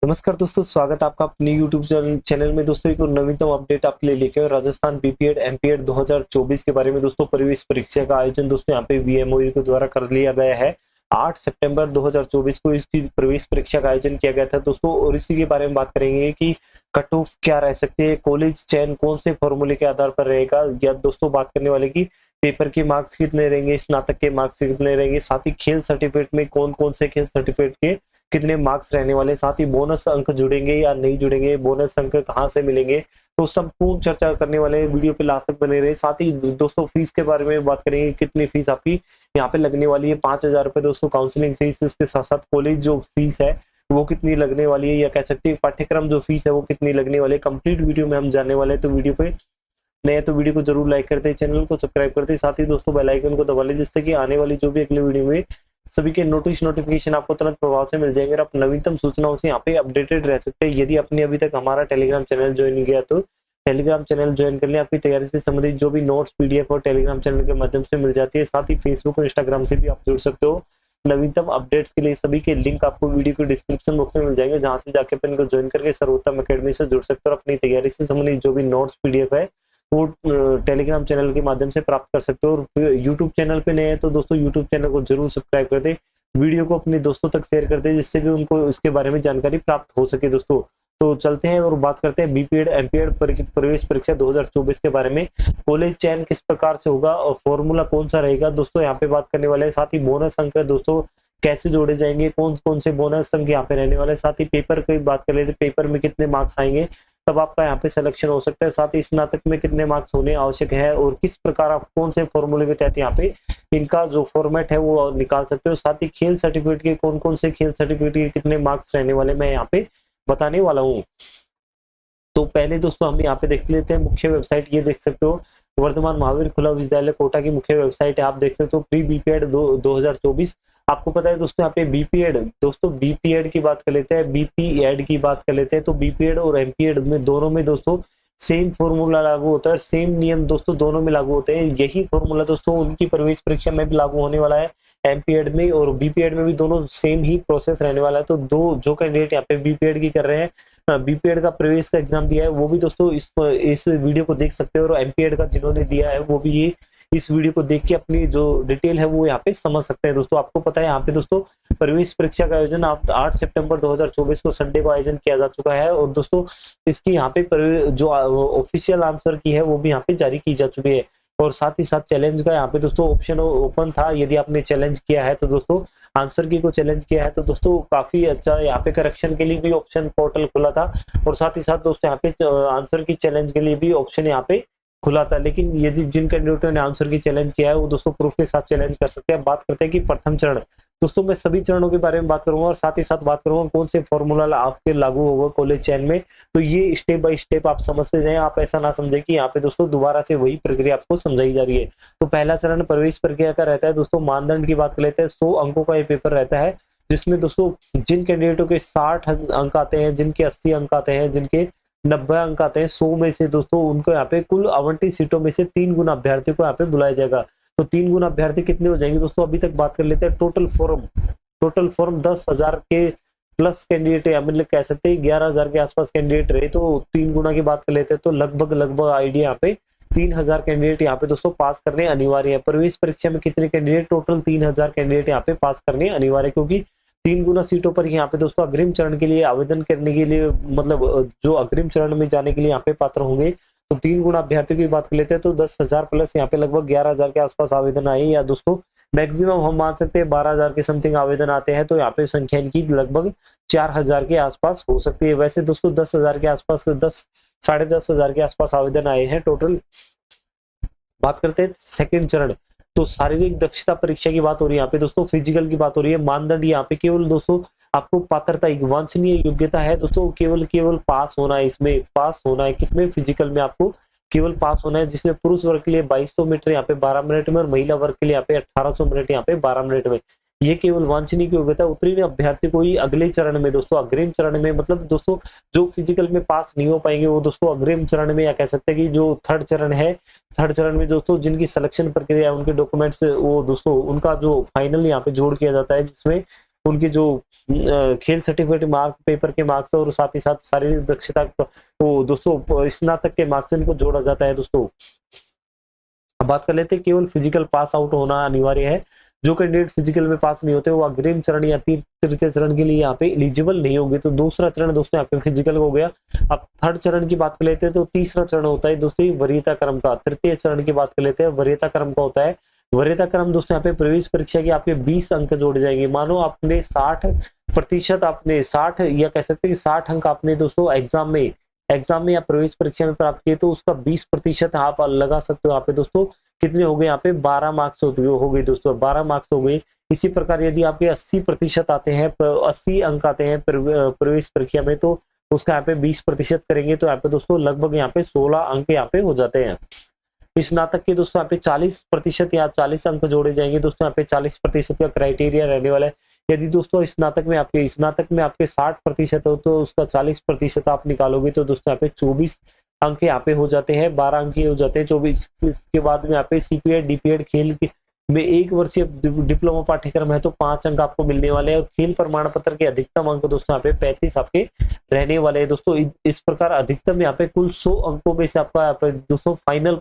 नमस्कार दोस्तों, स्वागत है आपका अपने यूट्यूब चैनल में। दोस्तों एक और नवीनतम अपडेट आपके लिए लेके आए राजस्थान बीपीएड एमपीएड 2024 के बारे में। दोस्तों प्रवेश परीक्षा का आयोजन दोस्तों यहाँ पे वीएमओयू के द्वारा कर लिया गया है। 8 सितंबर 2024 को इसकी प्रवेश परीक्षा का आयोजन किया गया था दोस्तों। और इसी के बारे में बात करेंगे कि कट ऑफ क्या रह सकती है, कॉलेज चयन कौन से फॉर्मूले के आधार पर रहेगा, या दोस्तों बात करने वाले की पेपर के मार्क्स कितने रहेंगे, स्नातक के मार्क्स कितने रहेंगे, साथ ही खेल सर्टिफिकेट में कौन कौन से खेल सर्टिफिकेट के कितने मार्क्स रहने वाले, साथ ही बोनस अंक जुड़ेंगे या नहीं जुड़ेंगे, बोनस अंक कहाँ से मिलेंगे, तो संपूर्ण चर्चा करने वाले वीडियो पे लास्ट तक बने रहे। साथ ही दोस्तों फीस के बारे में बात करेंगे, कितनी फीस आपकी यहाँ पे लगने वाली है। 5,000 रुपए दोस्तों काउंसलिंग फीस, इसके साथ साथ कॉलेज जो फीस है वो कितनी लगने वाली है, या कह सकते हैं पाठ्यक्रम जो फीस है वो कितनी लगने वाली है, कंप्लीट वीडियो में हम जानने वाले हैं। तो वीडियो पे नए तो वीडियो को जरूर लाइक करते, चैनल को सब्सक्राइब करते, साथ ही दोस्तों बेल आइकन को दबा ले, जिससे कि आने वाली जो भी अगली वीडियो में सभी के नोटिफिकेशन आपको तुरंत प्रभाव से मिल जाएंगे। आप नवीनतम सूचनाओं से यहाँ पे अपडेटेड रह सकते हैं। यदि आपने अभी तक हमारा टेलीग्राम चैनल ज्वाइन नहीं किया तो टेलीग्राम चैनल ज्वाइन कर लें। आपकी तैयारी से संबंधित जो भी नोट्स पीडीएफ और टेलीग्राम चैनल के माध्यम से मिल जाती है। साथ ही फेसबुक और इंस्टाग्राम से भी आप जुड़ सकते हो। नवीनतम अपडेट्स के लिए सभी के लिंक आपको वीडियो के डिस्क्रिप्शन बॉक्स में मिल जाएंगे, जहां से जाके अपन को ज्वाइन करके सर्वोत्तम अकेडमी से जुड़ सकते हो और अपनी तैयारी से संबंधित जो भी नोट्स पीडीएफ है वो टेलीग्राम चैनल के माध्यम से प्राप्त कर सकते हो। और यूट्यूब चैनल पे नए हैं तो दोस्तों यूट्यूब चैनल को जरूर सब्सक्राइब कर दे, वीडियो को अपने दोस्तों तक शेयर कर दे, जिससे भी उनको इसके बारे में जानकारी प्राप्त हो सके। दोस्तों तो चलते हैं और बात करते हैं बीपीएड एमपीएड प्रवेश परीक्षा 2024 के बारे में। कॉलेज चयन किस प्रकार से होगा और फॉर्मूला कौन सा रहेगा दोस्तों यहाँ पे बात करने वाले हैं। साथ ही बोनस अंक दोस्तों कैसे जोड़े जाएंगे, कौन कौन से बोनस अंक यहाँ पे रहने वाले हैं। साथ ही पेपर की बात कर लेते, पेपर में कितने मार्क्स आएंगे तब आपका यहाँ पे सिलेक्शन हो सकता है। साथ ही स्नातक में कितने मार्क्स होने आवश्यक है और किस प्रकार आप कौन से फॉर्मूले के तहत यहाँ पे इनका जो फॉर्मेट है वो निकाल सकते हो। साथ ही खेल सर्टिफिकेट के कौन कौन से खेल सर्टिफिकेट के कितने मार्क्स रहने वाले मैं यहाँ पे बताने वाला हूँ। तो पहले दोस्तों हम यहाँ पे देख लेते हैं मुख्य वेबसाइट। ये देख सकते हो वर्धमान महावीर खुला विश्वविद्यालय कोटा की मुख्य वेबसाइट है। आप देख सकते हो प्री बीपीएड 2024। आपको पता है दोस्तों यहाँ पे बीपीएड, दोस्तों बीपीएड की बात कर लेते हैं, बीपीएड की बात कर लेते हैं। तो बीपीएड और एमपीएड में दोनों में दोस्तों सेम फॉर्मूला लागू होता है, सेम नियम दोस्तों दोनों में लागू होते हैं। यही फॉर्मूला दोस्तों उनकी प्रवेश परीक्षा में भी लागू होने वाला है, एमपीएड में और बीपीएड में भी दोनों सेम ही प्रोसेस रहने वाला है। तो दो जो कैंडिडेट यहाँ पे बीपीएड की कर रहे हैं, बीपीएड का प्रवेश एग्जाम दिया है, वो भी दोस्तों इस वीडियो को देख सकते हो। और एमपीएड का जिन्होंने दिया है वो भी ये इस वीडियो को देख के अपनी जो डिटेल है वो यहाँ पे समझ सकते हैं। दोस्तों आपको पता है यहाँ पे दोस्तों प्रवेश परीक्षा का आयोजन 8 सितंबर 2024 को संडे को आयोजन किया जा चुका है। और दोस्तों इसकी यहाँ पे जो ऑफिशियल आंसर की है वो भी यहाँ पे जारी की जा चुकी है। और साथ ही साथ चैलेंज का यहाँ पे दोस्तों ऑप्शन ओपन था। यदि आपने चैलेंज किया है तो दोस्तों आंसर की को चैलेंज किया है तो दोस्तों काफी अच्छा यहाँ पे करेक्शन के लिए भी ऑप्शन पोर्टल खुला था। और साथ ही साथ दोस्तों यहाँ पे आंसर की चैलेंज के लिए भी ऑप्शन यहाँ पे खुला था। लेकिन यदि जिन कैंडिडेटों ने आंसर की चैलेंज किया है वो दोस्तों प्रूफ के साथ चैलेंज कर सकते हैं। बात करते हैं कि प्रथम चरण, दोस्तों मैं सभी चरणों के बारे में बात करूंगा और साथ ही साथ बात करूंगा कौन से फॉर्मूला आपके लागू होगा कॉलेज चयन में। तो ये स्टेप बाय स्टेप आप समझते जाएं, आप ऐसा ना समझें कि यहाँ पे दोस्तों दोबारा से वही प्रक्रिया आपको समझाई जा रही है। तो पहला चरण प्रवेश प्रक्रिया का रहता है दोस्तों। मानदंड की बात कर लेते हैं, 100 अंकों का ये पेपर रहता है, जिसमें दोस्तों जिन कैंडिडेटों के 60 अंक आते हैं, जिनके 80 अंक आते हैं, जिनके 90 अंक आते हैं, 100 में से दोस्तों उनको यहाँ पे कुल आवंटित सीटों में से 3 गुना अभ्यर्थी को यहाँ पे बुलाया जाएगा। तो 3 गुना अभ्यर्थी कितने हो जाएंगे दोस्तों, अभी तक बात कर लेते हैं। टोटल फॉर्म 10,000 के प्लस कैंडिडेट है, मतलब कह सकते हैं 11,000 के आसपास कैंडिडेट रहे। तो 3 गुना की बात कर लेते हैं तो लगभग आइडिया यहाँ पे 3,000 कैंडिडेट यहाँ पे दोस्तों पास करने अनिवार्य है। प्रवेश परीक्षा में कितने कैंडिडेट, टोटल 3,000 कैंडिडेट यहाँ पे पास करने अनिवार्य, क्योंकि 3 गुना सीटों पर यहाँ पे दोस्तों अग्रिम चरण के लिए आवेदन करने के लिए, मतलब जो अग्रिम चरण में जाने के लिए यहाँ पे पात्र होंगे। तो 3 गुना अभ्यर्थियों की बात कर लेते हैं तो 10,000 प्लस यहाँ पे लगभग 11,000 के आसपास आवेदन आए, या दोस्तों मैक्सिमम हम मान सकते हैं 12,000 के समथिंग आवेदन आते हैं। तो यहाँ पे संख्या इनकी लगभग 4,000 के आसपास हो सकती है। वैसे दोस्तों 10,000 के आसपास, साढ़े 10,000 के आसपास आवेदन आए हैं टोटल। बात करते हैं सेकंड चरण, तो शारीरिक दक्षता परीक्षा की बात हो रही है यहाँ पे दोस्तों, फिजिकल की बात हो रही है। मानदंड यहाँ पे केवल दोस्तों आपको पात्रता, एक वांछनीय योग्यता है दोस्तों, केवल पास होना है। इसमें पास होना है, किसमें, फिजिकल में आपको केवल पास होना है, जिसमें पुरुष वर्ग के लिए 2200 मीटर यहाँ पे 12 मिनट में और महिला वर्ग के लिए यहाँ पे 1800 मिनट यहाँ पे 12 मिनट में। ये केवल वांछनीय योग्यता। उत्तीर्ण अभ्यर्थी को ही अगले चरण में दोस्तों, अग्रिम चरण में, मतलब दोस्तों जो फिजिकल में पास नहीं हो पाएंगे वो दोस्तों अग्रिम चरण में, या कह सकते हैं कि जो थर्ड चरण है, थर्ड चरण में दोस्तों जिनकी सिलेक्शन प्रक्रिया है, उनके डॉक्यूमेंट्स वो दोस्तों उनका जो फाइनल यहाँ पे जोड़ किया जाता है, जिसमें उनके जो खेल सर्टिफिकेट मार्क, पेपर के मार्क्स और साथ ही साथ शारीरिक दक्षता वो दोस्तों स्नातक के मार्क्स इनको जोड़ा जाता है दोस्तों। अब बात कर लेते हैं, केवल फिजिकल पास आउट होना अनिवार्य है। जो कैंडिडेट फिजिकल में पास नहीं होते वो अग्रिम चरण या तृतीय चरण के लिए यहाँ पे एलिजिबल नहीं होंगे। तो दूसरा चरण दोस्तों यहाँ पे फिजिकल हो गया। अब थर्ड चरण की बात कर लेते हैं, तो तीसरा चरण होता है दोस्तों वरीयता क्रम का। तृतीय चरण की बात कर लेते हैं, वरीयता क्रम का होता है। वरीयता क्रम दोस्तों यहाँ पे प्रवेश परीक्षा के आपके 20 अंक जोड़े जाएंगे। मानो आपने 60% आपने 60 या कह सकते हैं कि 60 अंक आपने दोस्तों एग्जाम में या प्रवेश परीक्षा में प्राप्त किए, तो उसका 20% आप लगा सकते हो यहाँ पे दोस्तों। कितने हो गए यहाँ पे 12 मार्क्स हो गए दोस्तों, 12 मार्क्स हो गए। इसी प्रकार यदि आपके 80% आते हैं, 80 अंक आते हैं प्रवेश परीक्षा में, तो उसका यहाँ पे 20% करेंगे तो यहाँ पे दोस्तों लगभग यहाँ पे 16 अंक यहाँ पे हो जाते हैं। स्नातक के दोस्तों यहाँ पे 40% या 40 अंक जोड़े जाएंगे दोस्तों। यहाँ पे 40% का क्राइटेरिया रहने वाला है। यदि दोस्तों स्नातक में आपके 60% हो तो उसका 40% आप निकालोगे तो दोस्तों यहाँ पे 24 अंक यहाँ पे हो जाते हैं, 12 अंक हो जाते हैं 24। इसके बाद में यहाँ पे सीपीएड डीपीएड खेल में 1 वर्षीय डिप्लोमा पाठ्यक्रम है तो 5 अंक आपको मिलने वाले हैं। और खेल प्रमाण पत्र के अधिकतम अंक दोस्तों यहाँ पे 35 आपके रहने वाले हैं दोस्तों। इस प्रकार अधिकतम यहाँ पे कुल 100 अंकों में से आपका दोस्तों फाइनल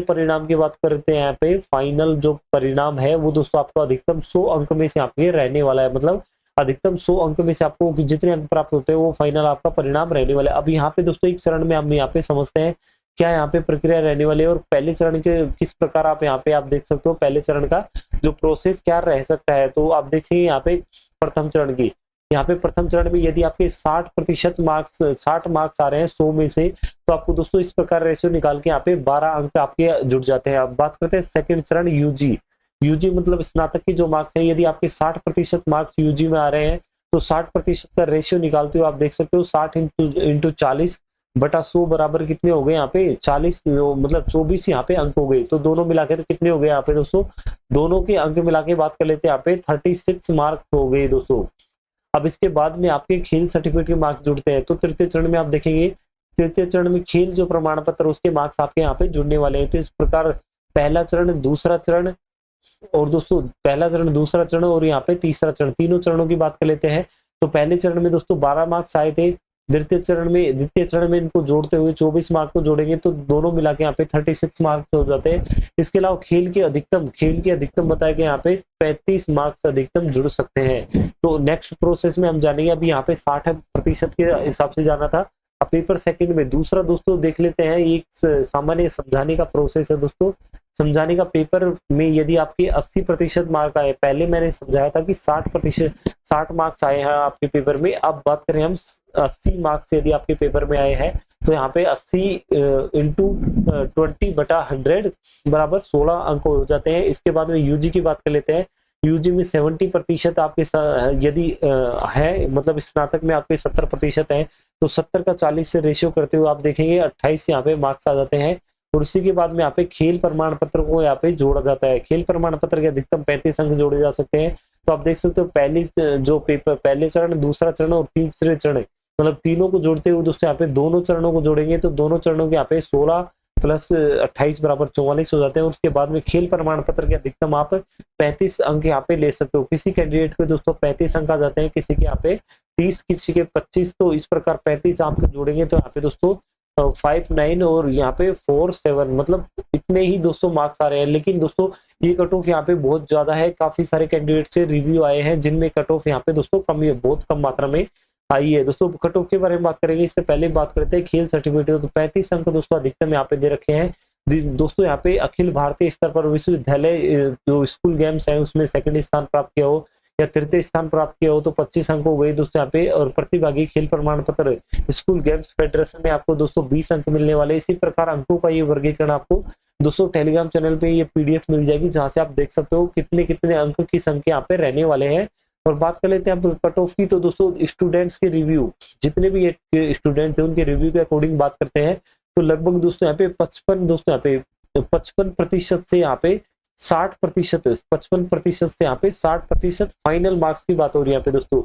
परिणाम की बात करते हैं। यहाँ पे फाइनल जो परिणाम है वो दोस्तों आपको अधिकतम 100 अंक में से आपके रहने वाला है। मतलब अधिकतम 100 अंक में से आपको जितने अंक प्राप्त होते हैं वो फाइनल आपका परिणाम रहने वाला है। अब यहाँ पे दोस्तों एक चरण में हम यहाँ पे समझते हैं क्या यहाँ पे प्रक्रिया रहने वाली है और पहले चरण के किस प्रकार आप यहाँ पे आप देख सकते हो पहले चरण का जो प्रोसेस क्या रह सकता है। तो आप देखिए यहाँ पे प्रथम चरण की, यहाँ पे प्रथम चरण में यदि आपके 60% मार्क्स 60 मार्क्स आ रहे हैं 100 में से, तो आपको दोस्तों इस प्रकार रेशियो निकाल के यहाँ पे 12 अंक आपके जुड़ जाते हैं। अब बात करते हैं सेकंड चरण यूजी मतलब स्नातक के जो मार्क्स है, यदि आपके 60% मार्क्स यूजी में आ रहे हैं तो 60% का रेशियो निकालते हो आप देख सकते हो 60 इंटू 40/100 बराबर कितने हो गए यहाँ पे 40 मतलब 24 यहाँ पे अंक हो गए। तो दोनों मिला के तो कितने हो गए यहाँ पे दोस्तों, दोनों के अंक मिला के बात कर लेते हैं यहाँ पे 36 मार्क्स हो गए दोस्तों। अब इसके बाद में आपके खेल सर्टिफिकेट के मार्क्स जुड़ते हैं। तो तृतीय चरण में आप देखेंगे, तृतीय चरण में खेल जो प्रमाण पत्र उसके मार्क्स आपके यहाँ पे जुड़ने वाले हैं। तो इस प्रकार पहला चरण दूसरा चरण और दोस्तों पहला चरण दूसरा चरण और यहाँ पे तीसरा चरण, तीनों चरणों की बात कर लेते हैं। तो पहले चरण में दोस्तों 12 मार्क्स आए थे, द्वितीय चरण में इनको जोड़ते हुए 24 मार्क्स को जोड़ेंगे तो दोनों मिला के यहाँ पे 36 मार्क्स हो जाते हैं। इसके अलावा खेल के अधिकतम बताया गया यहाँ पे 35 मार्क्स अधिकतम जुड़ सकते हैं। तो नेक्स्ट प्रोसेस में हम जानेंगे, अभी यहाँ पे 60% के हिसाब से जाना था। अब पेपर सेकंड में दूसरा दोस्तों देख लेते हैं, एक सामान्य समझाने का प्रोसेस है दोस्तों। समझाने का पेपर में यदि आपके 80% मार्क आए, पहले मैंने समझाया था कि 60 मार्क्स आए हैं आपके पेपर में। अब बात करें हम 80 मार्क्स यदि आपके पेपर में आए हैं तो यहाँ पे 80 इंटू 20/100 बराबर 16 अंक हो जाते हैं। इसके बाद में यूजी की बात कर लेते हैं। यूजी में 70% आपके यदि है, मतलब स्नातक में आपके 70% है तो 70 का 40 से रेशियो करते हुए आप देखेंगे 28 यहाँ पे मार्क्स आ जाते हैं। और उसी के बाद में यहाँ पे खेल प्रमाण पत्र को यहाँ पे जोड़ा जाता है। खेल प्रमाण पत्र के अधिकतम 35 अंक जोड़े जा सकते हैं। तो आप देख सकते हो पहले चरण दूसरा चरण और तीसरे चरण मतलब तीनों को जोड़ते हुए दोस्तों यहाँ पे दोनों चरणों को जोड़ेंगे तो दोनों चरणों के यहाँ पे 16 + 28 बराबर 44 हो जाते हैं। उसके बाद में खेल प्रमाण पत्र के अधिकतम आप 35 अंक यहाँ पे ले सकते हो। किसी कैंडिडेट के दोस्तों 35 अंक आ जाते हैं, किसी के यहाँ पे 30, किसी के 25। तो इस प्रकार 35 आप जोड़ेंगे तो यहाँ पे दोस्तों 59 और यहाँ पे 47 मतलब इतने ही दोस्तों मार्क्स आ रहे हैं। लेकिन दोस्तों ये कट ऑफ यहाँ पे बहुत ज्यादा है, काफी सारे कैंडिडेट से रिव्यू आए हैं जिनमें कट ऑफ यहाँ पे दोस्तों कम है, बहुत कम मात्रा में आई है। दोस्तों कट ऑफ के बारे में बात करेंगे, इससे पहले बात करते हैं खेल सर्टिफिकेट। तो 35 अंक दोस्तों अधिकतम यहाँ पे दे रखे हैं दोस्तों। यहाँ पे अखिल भारतीय स्तर पर विश्वविद्यालय जो स्कूल गेम्स है उसमें सेकंड स्थान प्राप्त किया हो या तृतीय स्थान प्राप्त किया हो तो 25 अंक हो गए दोस्तों यहाँ पे। और प्रतिभागी खेल प्रमाण पत्र स्कूल गेम्स फेडरेशन में आपको दोस्तों 20 अंक मिलने वाले। इसी प्रकार अंकों का ये वर्गीकरण आपको दोस्तों टेलीग्राम चैनल पे ये पीडीएफ मिल जाएगी, जहां से आप देख सकते हो कितने कितने अंक की संख्या यहाँ पे रहने वाले हैं। और बात कर लेते हैं अब कट ऑफ की। तो दोस्तों स्टूडेंट्स के रिव्यू, जितने भी ये स्टूडेंट थे उनके रिव्यू के अकॉर्डिंग बात करते हैं तो लगभग दोस्तों यहाँ पे 55% से यहाँ पे 60%, 55% से यहाँ पे 60% फाइनल मार्क्स की बात हो रही है यहाँ पे दोस्तों।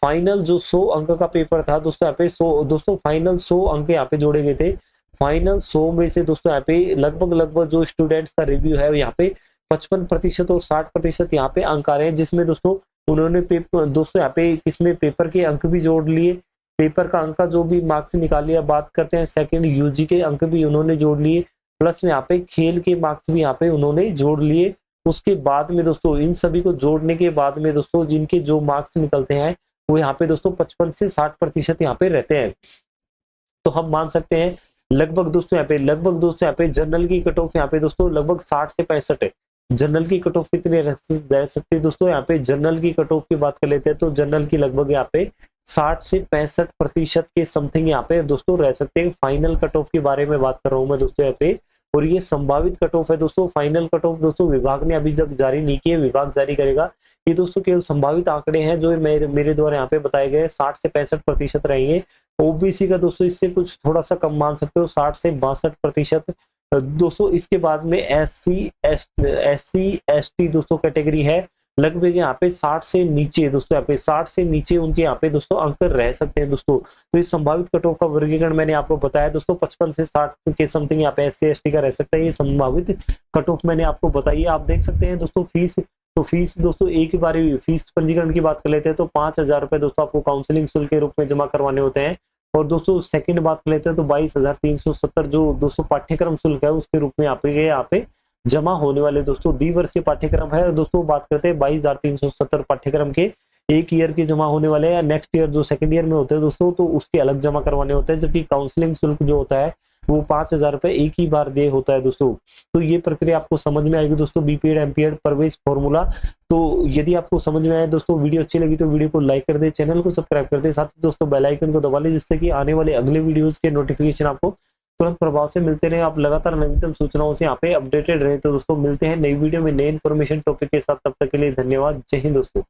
फाइनल जो 100 अंक का पेपर था दोस्तों यहाँ पे 100 दोस्तों फाइनल 100 अंक यहाँ पे जोड़े गए थे। फाइनल 100 में से दोस्तों यहाँ पे लगभग जो स्टूडेंट्स का रिव्यू है यहाँ पे 55% और 60% यहाँ पे अंक आ रहे हैं, जिसमें दोस्तों उन्होंने पेपर दोस्तों यहाँ पे किसमें पेपर के अंक भी जोड़ लिए, पेपर का अंक का जो भी मार्क्स निकाल लिया। बात करते हैं सेकंड यूजी के अंक भी उन्होंने जोड़ लिए, प्लस में यहाँ पे खेल के मार्क्स भी यहाँ पे उन्होंने जोड़ लिए। उसके बाद में दोस्तों इन सभी को जोड़ने के बाद में दोस्तों जिनके जो मार्क्स निकलते हैं वो यहाँ पे दोस्तों 55 से 60% यहाँ पे रहते हैं। तो हम मान सकते हैं लगभग दोस्तों यहाँ पे जनरल की कट ऑफ यहाँ पे दोस्तों लगभग 60 से 65 है। जनरल की कट ऑफ कितने रह सकते हैं दोस्तों, यहाँ पे जनरल की कट ऑफ की बात कर लेते हैं तो जनरल की लगभग यहाँ पे 60 से 65% के समथिंग यहाँ पे दोस्तों रह सकते हैं। फाइनल कट ऑफ के बारे में बात कर रहा हूँ मैं दोस्तों यहाँ पे, और ये संभावित कट ऑफ है दोस्तों। फाइनल कट ऑफ दोस्तों विभाग ने अभी तक जारी नहीं किया, विभाग जारी करेगा। ये दोस्तों केवल संभावित आंकड़े हैं जो मेरे द्वारा यहाँ पे बताए गए, 60 से 65% रहेंगे। ओबीसी का दोस्तों इससे कुछ थोड़ा सा कम मान सकते हो, 60 से 62% दोस्तों। इसके बाद में SC ST दोस्तों कैटेगरी है, लगभग यहाँ पे 60 से नीचे दोस्तों, यहाँ पे 60 से नीचे उनके यहाँ पे दोस्तों अंक रह सकते हैं दोस्तों। तो इस संभावित कट ऑफ का वर्गीकरण मैंने आपको बताया दोस्तों, 55 से 60 के समथिंग यहाँ पे SC ST का रह सकता है। ये संभावित कट ऑफ मैंने आपको बताई। आप देख सकते हैं दोस्तों फीस, तो फीस दोस्तों एक बार फीस पंजीकरण की बात कर लेते हैं तो 5,000 रुपए दोस्तों आपको काउंसलिंग शुल्क के रूप में जमा करवाने होते हैं। और दोस्तों सेकंड बात कर लेते हैं तो 22,370 जो दोस्तों पाठ्यक्रम शुल्क है उसके रूप में यहाँ पे जमा होने वाले दोस्तों द्विवर्षीय पाठ्यक्रम है। दोस्तों बात करते हैं 22,370 पाठ्यक्रम के एक ईयर के जमा होने वाले हैं। नेक्स्ट ईयर जो सेकंड ईयर में होते हैं दोस्तों तो उसके अलग जमा करवाने होते हैं, जबकि काउंसलिंग शुल्क जो होता है वो 5,000 रुपए एक ही बार दे होता है दोस्तों। तो ये प्रक्रिया आपको समझ में आएगी दोस्तों, बीपीएड एमपीएड प्रवेश फॉर्मूला। तो यदि आपको समझ में आए दोस्तों, वीडियो अच्छी लगी तो वीडियो को लाइक कर दे, चैनल को सब्सक्राइब कर दे, साथ ही दोस्तों बेल आइकन को दबा ले, जिससे कि आने वाले अगले वीडियोस के नोटिफिकेशन आपको तुरंत प्रभाव से मिलते रहे। आप लगातार नवीनतम सूचनाओं से यहाँ पे अपडेटेड रहे। तो दोस्तों मिलते हैं नई वीडियो में नई इन्फॉर्मेशन टॉपिक के साथ, तब तक के लिए धन्यवाद। जय हिंद दोस्तों।